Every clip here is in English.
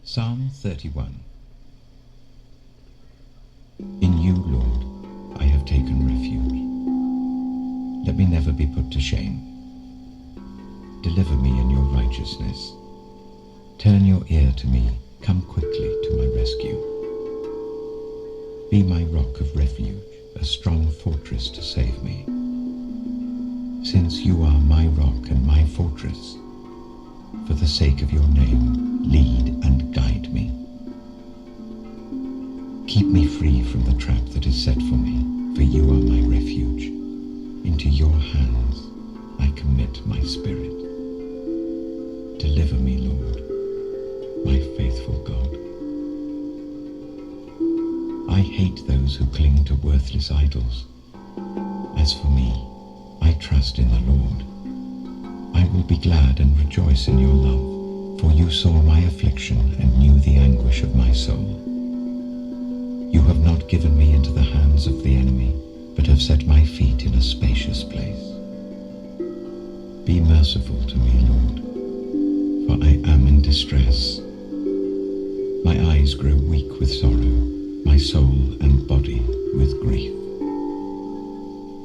Psalm 31. In you, Lord, I have taken refuge. Let me never be put to shame. Deliver me in your righteousness. Turn your ear to me, come quickly to my rescue. Be my rock of refuge, a strong fortress to save me. Since you are my rock and my fortress, for the sake of your name, lead and guide me. Keep me free from the trap that is set for me, for you are my refuge. Into your hands I commit my spirit. Deliver me, Lord, my faithful God. I hate those who cling to worthless idols. As for me, I trust in the Lord. I will be glad and rejoice in your love, for you saw my affliction and knew the anguish of my soul. You have not given me into the hands of the enemy, but have set my feet in a spacious place. Be merciful to me, Lord, for I am in distress. My eyes grow weak with sorrow, my soul and body with grief.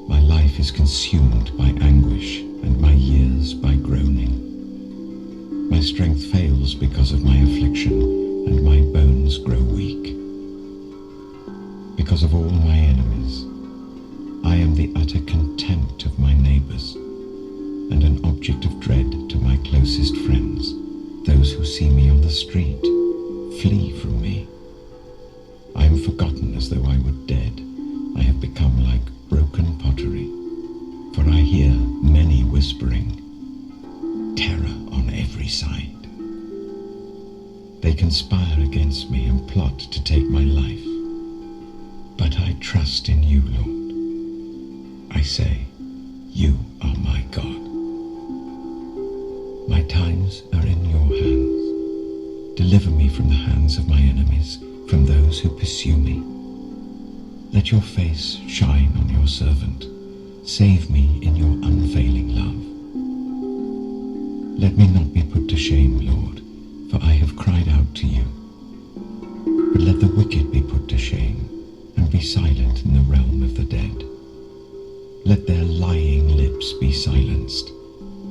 My life is consumed by anguish, and my years by groaning. My strength fails because of my affliction, and my bones grow weak. Because of all my enemies, I am the utter contempt of my neighbors, and an object of dread to my closest friends. Those who see me on the street flee from me. I am forgotten as though I were dead. I have become like broken pottery, for I hear many whispering, terror on every side. They conspire against me and plot to take my life. But I trust in you, Lord. I say, you are my God. My times are in your hands. Deliver me from the hands of my enemies, from those who pursue me. Let your face shine on your servant. Save me in your unfailing love. Let me not be put to shame, Lord, for I have cried out to you. But let the wicked be put to shame, and be silent in the realm of the dead. Let their lying lips be silenced,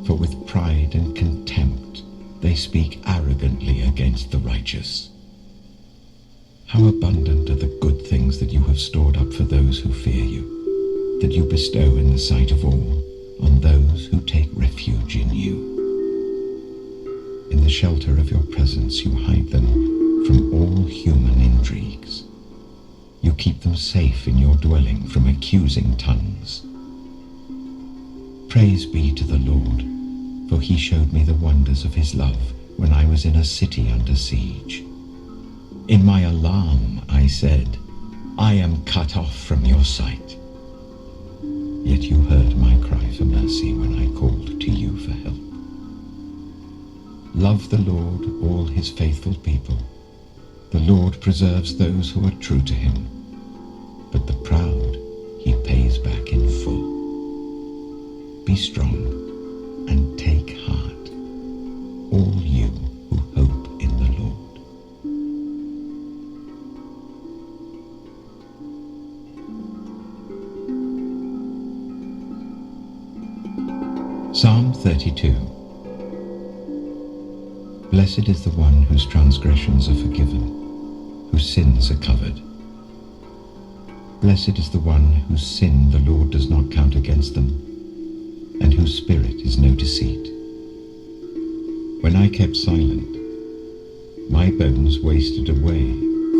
for with pride and contempt they speak arrogantly against the righteous. How abundant are the good things that you have stored up for those who fear you, that you bestow in the sight of all on those who take refuge in you. In the shelter of your presence you hide them from all human intrigues. You keep them safe in your dwelling from accusing tongues. Praise be to the Lord, for he showed me the wonders of his love when I was in a city under siege. In my alarm I said, I am cut off from your sight. Yet you heard my cry for mercy when I called to you for help. Love the Lord, all his faithful people. The Lord preserves those who are true to him, but the proud he pays back in full. Be strong and take heart, all you who hope in the Lord. Psalm 32. Blessed is the one whose transgressions are forgiven, whose sins are covered. Blessed is the one whose sin the Lord does not count against them, and whose spirit is no deceit. When I kept silent, my bones wasted away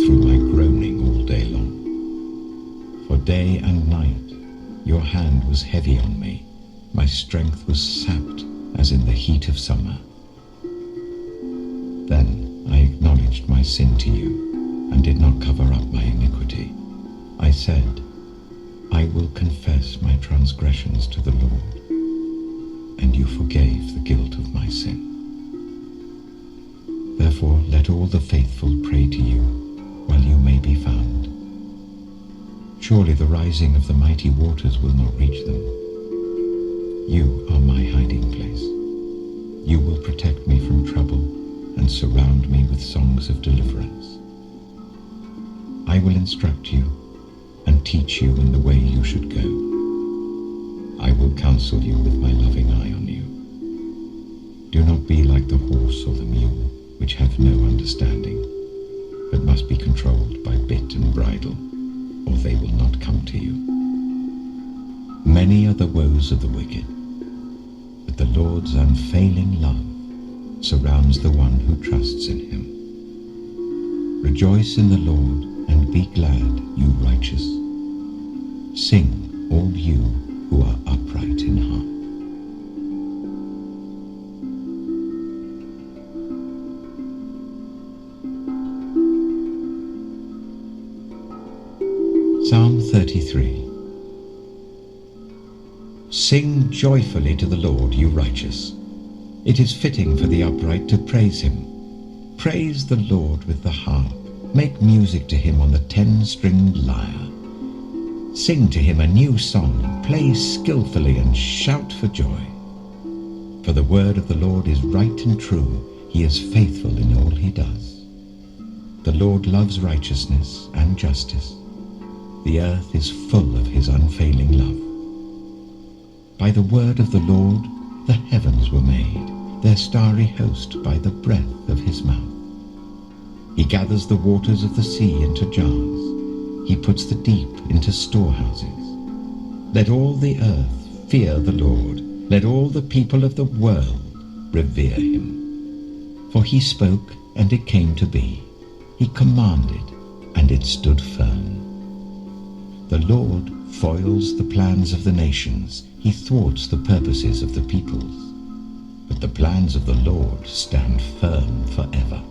through my groaning all day long. For day and night your hand was heavy on me, my strength was sapped as in the heat of summer. Then I acknowledged my sin to you, and did not cover up my iniquity. I said, I will confess my transgressions to the Lord, and you forgave the guilt of my sin. Therefore let all the faithful pray to you, while you may be found. Surely the rising of the mighty waters will not reach them. You are my hiding place. You will protect me from trouble and surround me with songs of deliverance. I will instruct you and teach you in the way you should go. I will counsel you with my loving eye on you. Do not be like the horse or the mule, which have no understanding, but must be controlled by bit and bridle, or they will not come to you. Many are the woes of the wicked, but the Lord's unfailing love surrounds the one who trusts in him. Rejoice in the Lord and be glad, you righteous. Sing, all you who are upright in heart. Psalm 33. Sing joyfully to the Lord, you righteous. It is fitting for the upright to praise him. Praise the Lord with the harp. Make music to him on the 10-stringed lyre. Sing to him a new song. Play skillfully and shout for joy. For the word of the Lord is right and true. He is faithful in all he does. The Lord loves righteousness and justice. The earth is full of his unfailing love. By the word of the Lord the heavens were made, their starry host by the breath of his mouth. He gathers the waters of the sea into jars. He puts the deep into storehouses. Let all the earth fear the Lord. Let all the people of the world revere him. For he spoke, and it came to be. He commanded, and it stood firm. The Lord foils the plans of the nations. He thwarts the purposes of the peoples. But the plans of the Lord stand firm forever,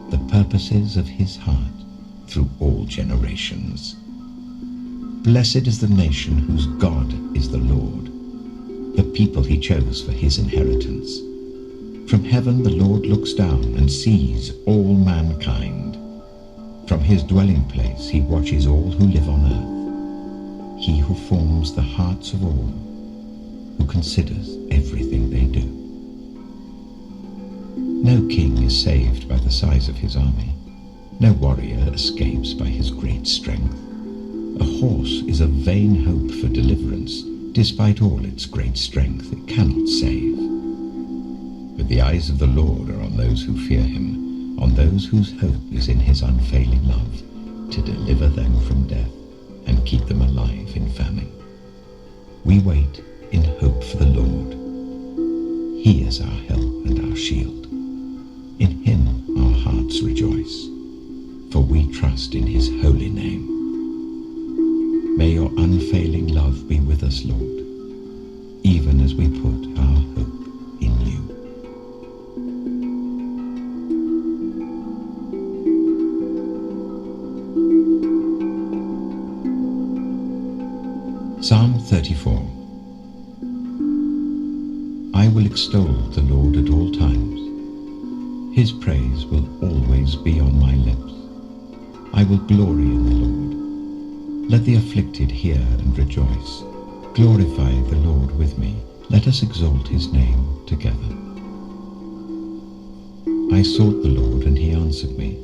the purposes of his heart through all generations. Blessed is the nation whose God is the Lord, the people he chose for his inheritance. From heaven the Lord looks down and sees all mankind. From his dwelling place he watches all who live on earth. He who forms the hearts of all, who considers everything they do. No king is saved by the size of his army. No warrior escapes by his great strength. A horse is a vain hope for deliverance. Despite all its great strength, it cannot save. But the eyes of the Lord are on those who fear him, on those whose hope is in his unfailing love, to deliver them from death and keep them alive in famine. We wait in hope for the Lord. He is our help and our shield. In him our hearts rejoice, for we trust in his holy name. May your unfailing love be with us, Lord, even as we put our hope in you. Psalm 34. I will extol the Lord at all times. His praise will always be on my lips. I will glory in the Lord. Let the afflicted hear and rejoice. Glorify the Lord with me. Let us exalt his name together. I sought the Lord, and he answered me.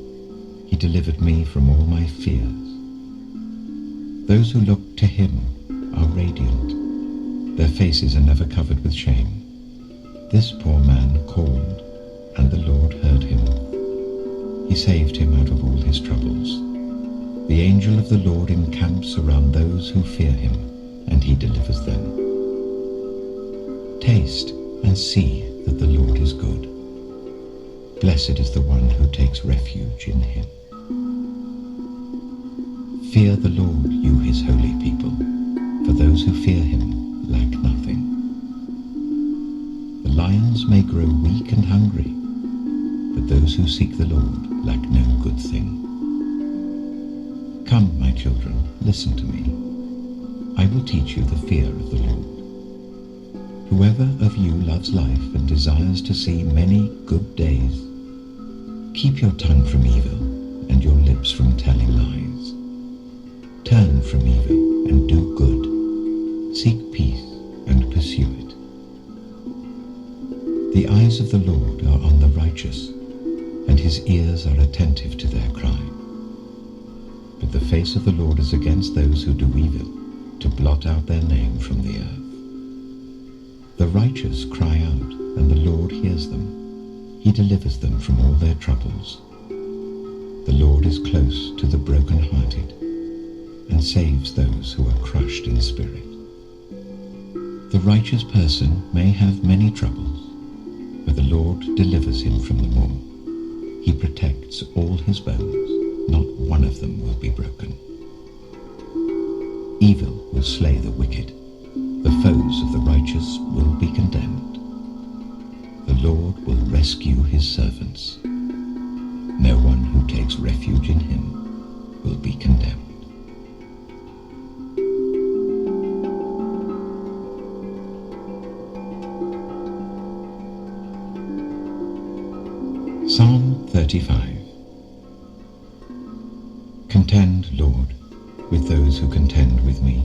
He delivered me from all my fears. Those who look to him are radiant. Their faces are never covered with shame. This poor man called, and the Lord heard him. He saved him out of all his troubles. The angel of the Lord encamps around those who fear him, and he delivers them. Taste and see that the Lord is good. Blessed is the one who takes refuge in him. Fear the Lord, you his holy people, for those who fear him lack nothing. The lions may grow weak and hungry, but those who seek the Lord lack no good thing. Come, my children, listen to me. I will teach you the fear of the Lord. Whoever of you loves life and desires to see many good days, keep your tongue from evil and your lips from telling lies. Turn from evil and do good. Seek peace and pursue it. The eyes of the Lord are on the righteous, His ears are attentive to their cry. But the face of the Lord is against those who do evil, to blot out their name from the earth. The righteous cry out, and the Lord hears them. He delivers them from all their troubles. The Lord is close to the broken-hearted, and saves those who are crushed in spirit. The righteous person may have many troubles, but the Lord delivers him from them all. He protects all his bones, not one of them will be broken. Evil will slay the wicked, the foes of the righteous will be condemned. The Lord will rescue his servants. No one who takes refuge in him will be condemned. Psalm 35. Contend, Lord, with those who contend with me.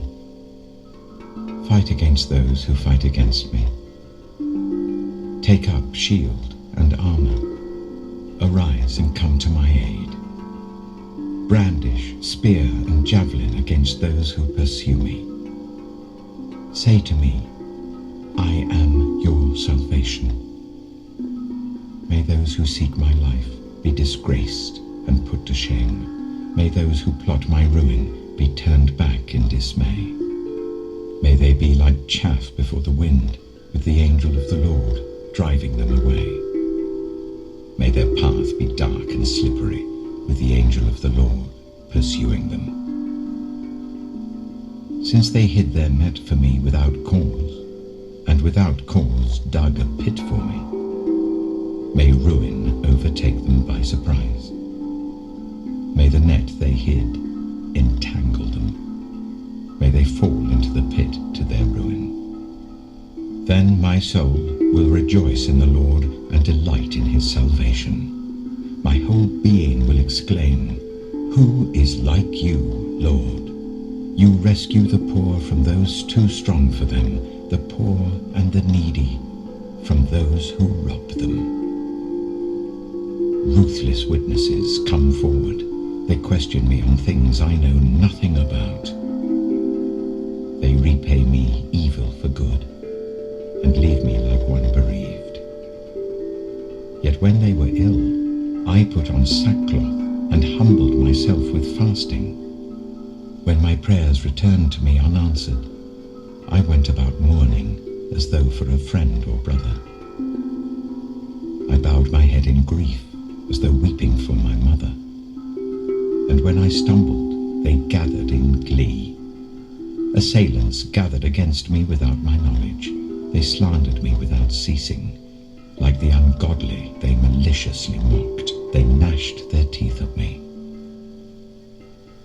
Fight against those who fight against me. Take up shield and armor. Arise and come to my aid. Brandish spear and javelin against those who pursue me. Say to me, I am your salvation. May those who seek my life be disgraced and put to shame. May those who plot my ruin be turned back in dismay. May they be like chaff before the wind, with the angel of the Lord driving them away. May their path be dark and slippery, with the angel of the Lord pursuing them. Since they hid their net for me without cause, and without cause dug a pit for me, may ruin overtake them by surprise. May the net they hid entangle them. May they fall into the pit to their ruin. Then my soul will rejoice in the Lord and delight in his salvation. My whole being will exclaim, Who is like you, Lord? You rescue the poor from those too strong for them, the poor and the needy from those who rob them. Ruthless witnesses come forward. They question me on things I know nothing about. They repay me evil for good and leave me like one bereaved. Yet when they were ill, I put on sackcloth and humbled myself with fasting. When my prayers returned to me unanswered, I went about mourning as though for a friend or brother. I bowed my head in grief as though weeping for my mother. And when I stumbled, they gathered in glee. Assailants gathered against me without my knowledge. They slandered me without ceasing. Like the ungodly, they maliciously mocked. They gnashed their teeth at me.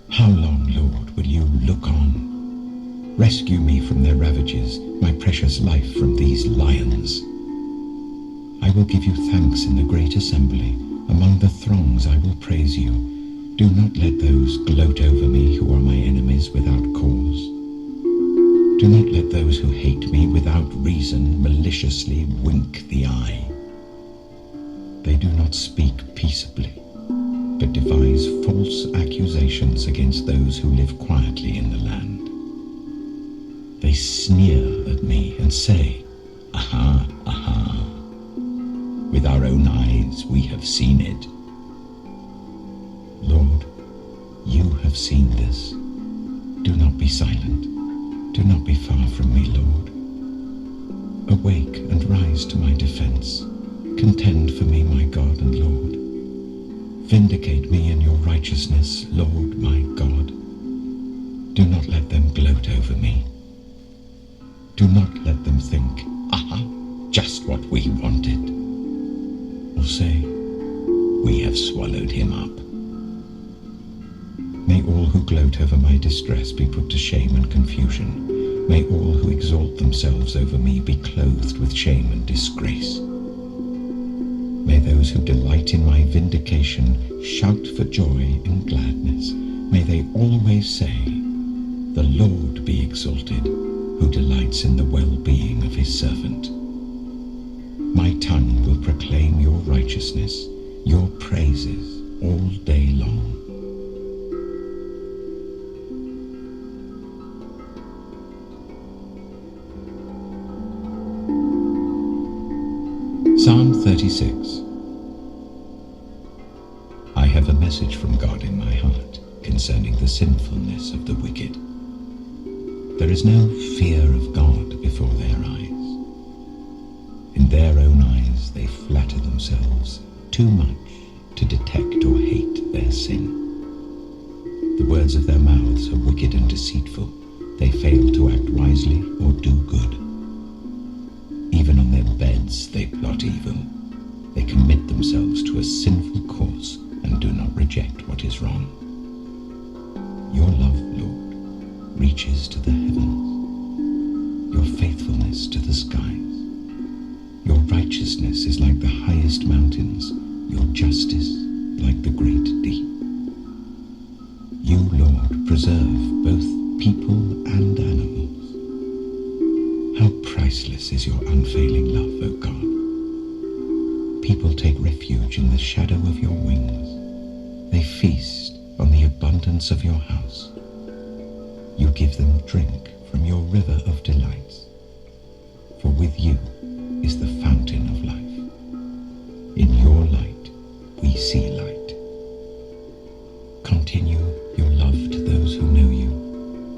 How long, Lord, will you look on? Rescue me from their ravages, my precious life from these lions. I will give you thanks in the great assembly. Among the throngs I will praise you. Do not let those gloat over me who are my enemies without cause. Do not let those who hate me without reason maliciously wink the eye. They do not speak peaceably, but devise false accusations against those who live quietly in the land. They sneer at me and say, Aha, aha. With our own eyes we have seen it. Lord, you have seen this. Do not be silent. Do not be far from me, Lord. Awake and rise to my defense. Contend for me, my God and Lord. Vindicate me in your righteousness, Lord, my God. Do not let them gloat over me. Do not let them think, Aha, just what we wanted. Or say, We have swallowed him up. May all who gloat over my distress be put to shame and confusion. May all who exalt themselves over me be clothed with shame and disgrace. May those who delight in my vindication shout for joy and gladness. May they always say, The Lord be exalted, who delights in the well-being of his servant. My tongue will proclaim your righteousness, your praises all day long. Psalm 36. I have a message from God in my heart concerning the sinfulness of the wicked. There is no fear of God before their eyes. In their own eyes they flatter themselves too much to detect or hate their sin. The words of their mouths are wicked and deceitful. They fail to act wisely or do good. Even on their beds they plot evil. They commit themselves to a sinful course and do not reject what is wrong. Your love, Lord, reaches to the heavens, your faithfulness to the skies. Your righteousness is like the highest mountains, your justice like the great deep. You, Lord, preserve both people and animals. How priceless is your unfailing love, O God. People take refuge in the shadow of your wings. They feast on the abundance of your house. You give them drink from your river of delights. For with you is the fountain of life. In your light we see light. Continue your love to those who know you,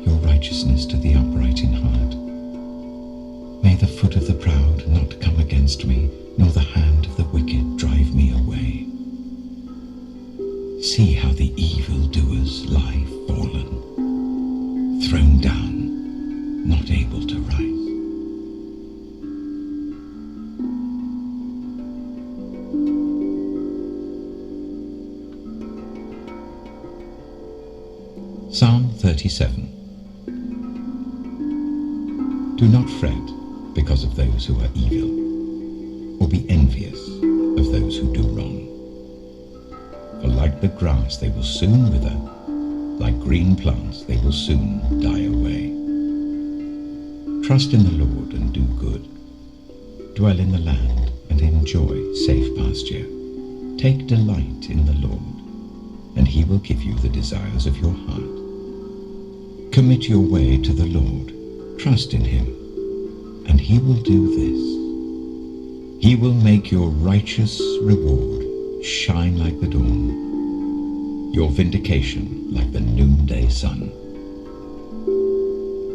your righteousness to the upright in heart. May the foot of the proud not come against me, nor the hand of the wicked drive me away. See how the evildoers lie fallen, thrown down, not able to rise. Psalm 37. Do not fret because of those who are evil, or be envious of those who do wrong. For like the grass they will soon wither, like green plants they will soon die away. Trust in the Lord and do good. Dwell in the land and enjoy safe pasture. Take delight in the Lord, and he will give you the desires of your heart. Commit your way to the Lord. Trust in him, and he will do this. He will make your righteous reward shine like the dawn, your vindication like the noonday sun.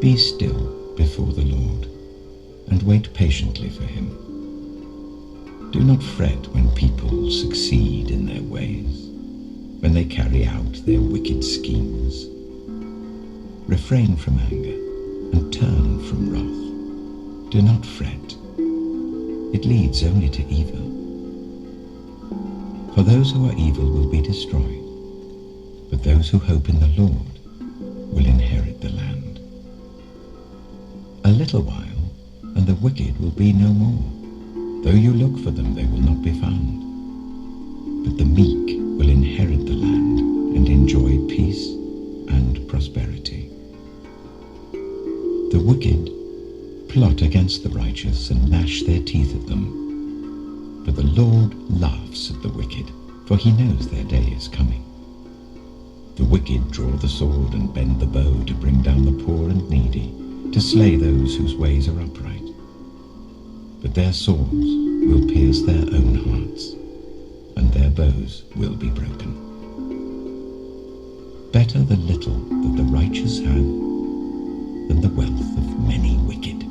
Be still before the Lord, and wait patiently for him. Do not fret when people succeed in their ways, when they carry out their wicked schemes. Refrain from anger and turn from wrath. Do not fret. It leads only to evil. For those who are evil will be destroyed, but those who hope in the Lord will inherit the land. A little while, and the wicked will be no more. Though you look for them, they will not be found. But the meek will inherit the land and enjoy peace and prosperity. The wicked plot against the righteous and gnash their teeth at them. But the Lord laughs at the wicked, for he knows their day is coming. The wicked draw the sword and bend the bow to bring down the poor and needy, to slay those whose ways are upright. But their swords will pierce their own hearts, and their bows will be broken. Better the little that the righteous have than the wealth of many wicked.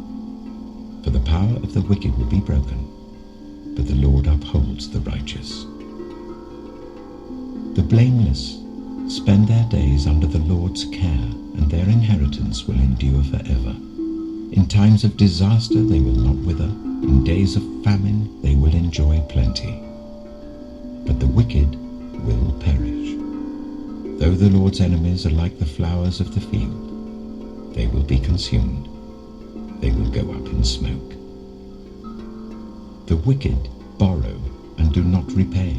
For the power of the wicked will be broken, but the Lord upholds the righteous. The blameless spend their days under the Lord's care, and their inheritance will endure forever. In times of disaster they will not wither, in days of famine they will enjoy plenty. But the wicked will perish. Though the Lord's enemies are like the flowers of the field, they will be consumed. They will go up in smoke. The wicked borrow and do not repay,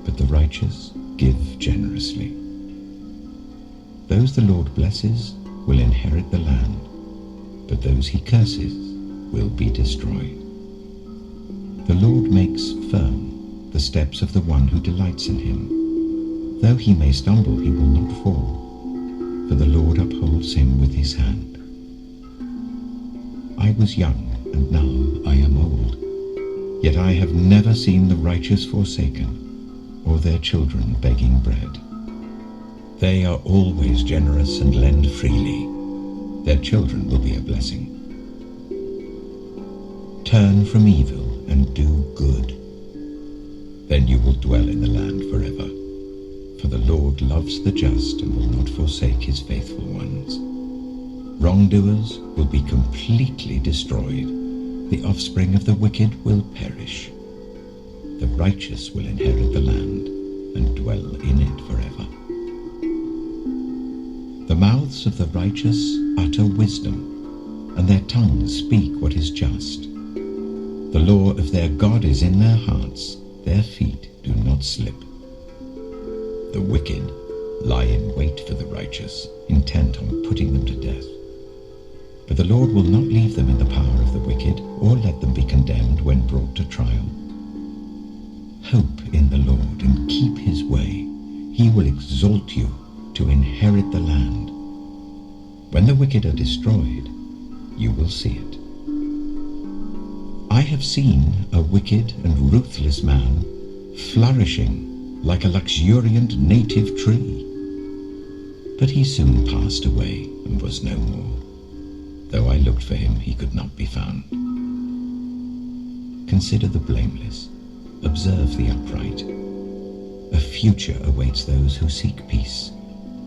but the righteous give generously. Those the Lord blesses will inherit the land, but those he curses will be destroyed. The Lord makes firm the steps of the one who delights in him. Though he may stumble, he will not fall, for the Lord upholds him with his hand. I was young, and now I am old, yet I have never seen the righteous forsaken, or their children begging bread. They are always generous and lend freely. Their children will be a blessing. Turn from evil and do good. Then you will dwell in the land forever. For the Lord loves the just and will not forsake his faithful ones. Wrongdoers will be completely destroyed. The offspring of the wicked will perish. The righteous will inherit the land and dwell in it forever. The mouths of the righteous utter wisdom, and their tongues speak what is just. The law of their God is in their hearts, their feet do not slip. The wicked lie in wait for the righteous, intent on putting them to death. But the Lord will not leave them in the power of the wicked, or let them be condemned when brought to trial. Hope in the Lord and keep his way. He will exalt you to inherit the land. When the wicked are destroyed, you will see it. I have seen a wicked and ruthless man flourishing like a luxuriant native tree. But he soon passed away and was no more. Though I looked for him, he could not be found. Consider the blameless, observe the upright. A future awaits those who seek peace,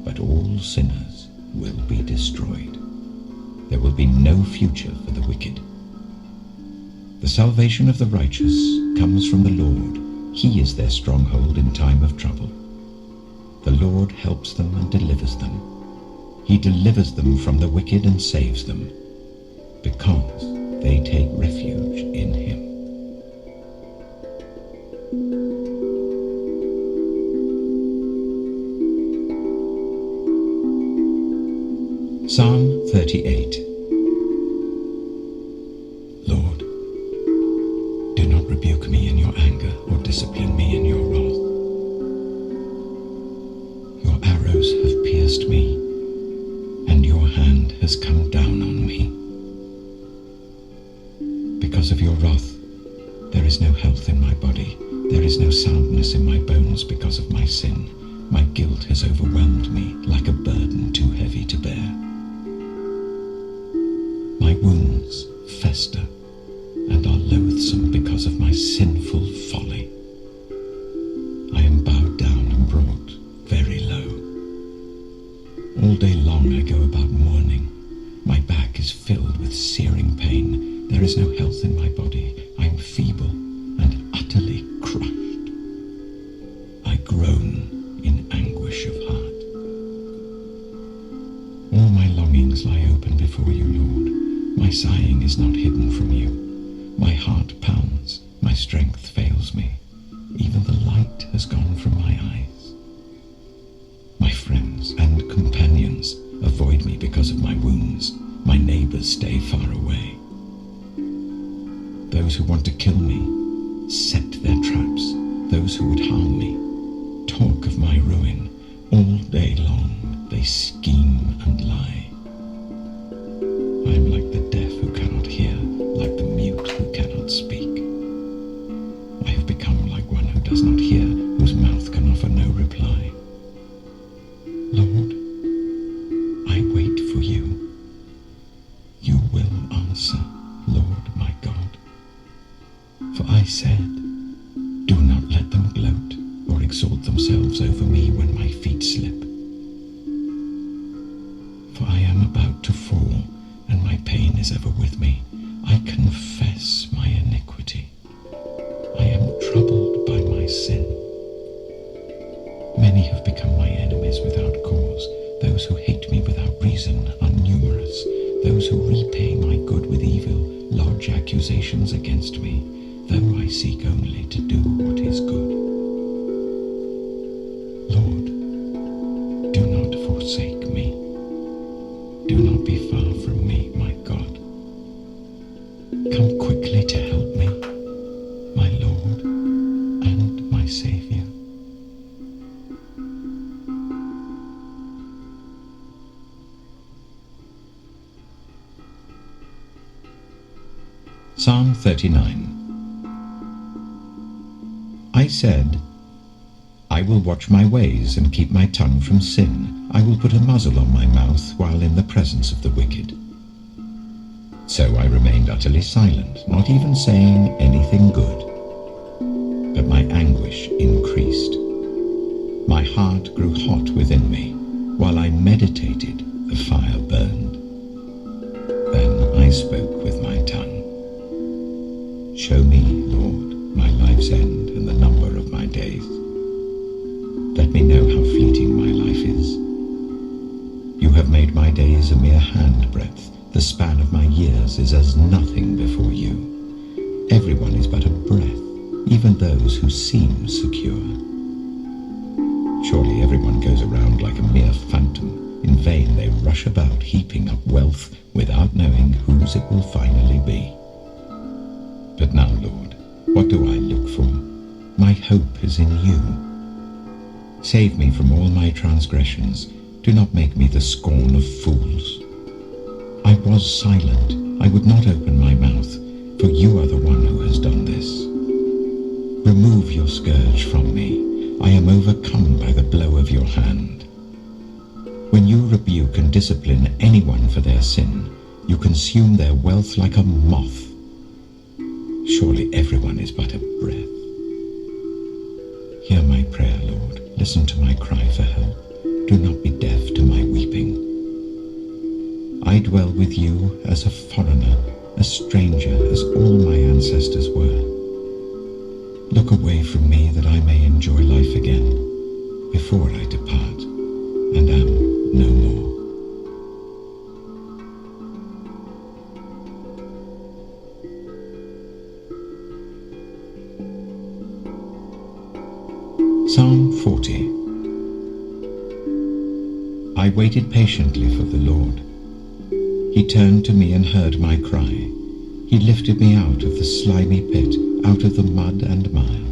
but all sinners will be destroyed. There will be no future for the wicked. The salvation of the righteous comes from the Lord. He is their stronghold in time of trouble. The Lord helps them and delivers them. He delivers them from the wicked and saves them, because they take refuge in him. Psalm 38. Lord, do not rebuke me in your anger or discipline me in your wrath. Your arrows have pierced me, and your hand has come down on me. Because of your wrath, there is no health in my body. There is no soundness in my bones because of my sin. My guilt has overwhelmed me like a burden too heavy to bear. My wounds fester and are loathsome because of my sinful folly. I am bowed down and brought very low. All day long I go about mourning. My back is filled with searing pain. There is no health in my body. I am feeble and utterly crushed. I groan in anguish of heart. All my longings lie open before you, Lord. My sighing is not hidden from you. My heart pounds, my strength fails me. Even the light has gone from my eyes. My friends and companions avoid me because of my wounds. My neighbors stay far away. Those who want to kill me set their traps. Those who would harm me talk of my ruin. All day long they scheme and lie. I am like the deaf who cannot hear, like the mute who cannot speak. I have become like one who does not hear, whose mouth can offer no reply. Lord, I wait for you. You will answer, Lord my God. For I said, do not let them gloat or exalt themselves over me when my feet slip. For I am about to fall, and my pain is ever with me. I confess my iniquity. I am troubled by my sin. Many have become my enemies without cause. Those who hate me without reason are numerous. Those who repay my good with evil lodge accusations against me, though I seek only to do what is good. Lord, do not forsake me. Do not be far from me, my God. Come quickly to help me, my Lord and Psalm 39. I said, I will watch my ways and keep my tongue from sin. I will put a muzzle on my mouth while in the presence of the wicked. So I remained utterly silent, not even saying anything good. But my anguish increased. My heart grew hot within me. While I meditated, the fire burned. Then I spoke with my tongue. Show me, Lord, my life's end and the number of my days. Let me know how fleeting my life is. You have made my days a mere handbreadth. The span of my years is as nothing before you. Everyone is but a breath, even those who seem secure. Surely everyone goes around like a mere phantom. In vain they rush about, heaping up wealth without knowing whose it will finally be. But now, Lord, what do I look for? My hope is in you. Save me from all my transgressions. Do not make me the scorn of fools. I was silent. I would not open my mouth, for you are the one who has done this. Remove your scourge from me. I am overcome by the blow of your hand. When you rebuke and discipline anyone for their sin, you consume their wealth like a moth. Surely everyone is but a breath. Hear my prayer, Lord. Listen to my cry for help. Do not be deaf to my weeping. I dwell with you as a foreigner, a stranger, as all my ancestors were. Look away from me that I may enjoy life again, before I depart and am no more. Psalm 40. I waited patiently for the Lord. He turned to me and heard my cry. He lifted me out of the slimy pit, out of the mud and mire.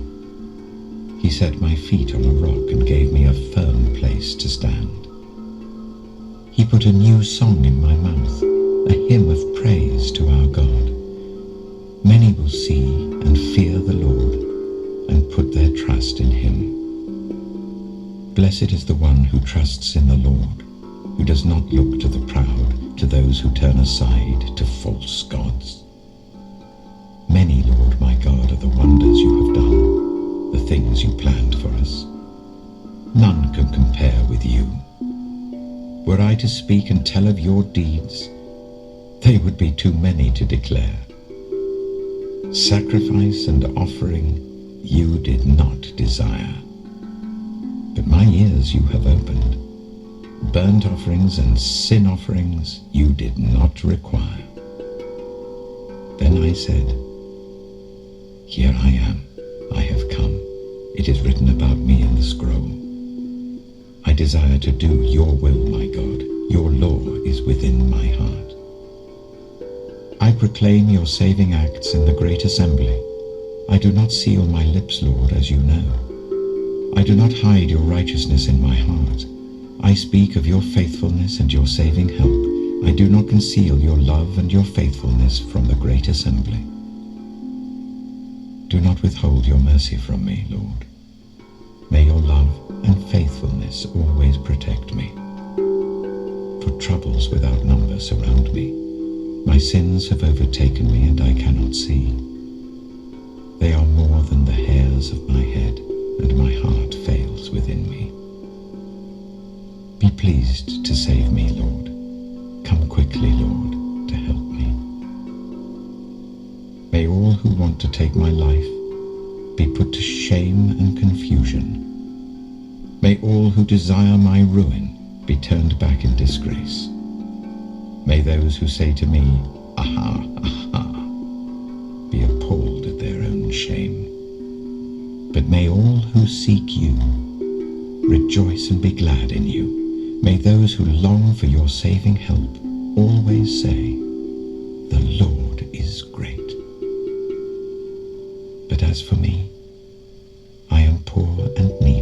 He set my feet on a rock and gave me a firm place to stand. He put a new song in my mouth, a hymn of praise to our God. Many will see and fear the Lord and put their trust in him. Blessed is the one who trusts in the Lord, who does not look to the proud, to those who turn aside to false gods. Many, Lord my God, are the wonders you have done, the things you planned for us. None can compare with you. Were I to speak and tell of your deeds, they would be too many to declare. Sacrifice and offering you did not desire, but my ears you have opened. Burnt offerings and sin offerings you did not require. Then I said, Here I am, I have come. It is written about me in the scroll. I desire to do your will, my God. Your law is within my heart. I proclaim your saving acts in the great assembly. I do not seal my lips, Lord, as you know. I do not hide your righteousness in my heart. I speak of your faithfulness and your saving help. I do not conceal your love and your faithfulness from the great assembly. Do not withhold your mercy from me, Lord. May your love and faithfulness always protect me. For troubles without number surround me. My sins have overtaken me and I cannot see. They are more than the hairs of my head, and my heart fails within me. Be pleased to save me, Lord. Come quickly, Lord, to help me. May all who want to take my life be put to shame and confusion. May all who desire my ruin be turned back in disgrace. May those who say to me, Aha, aha, be appalled at their own shame. But may all who seek you rejoice and be glad in you. May those who long for your saving help always say, The Lord is great. But as for me, I am poor and needy.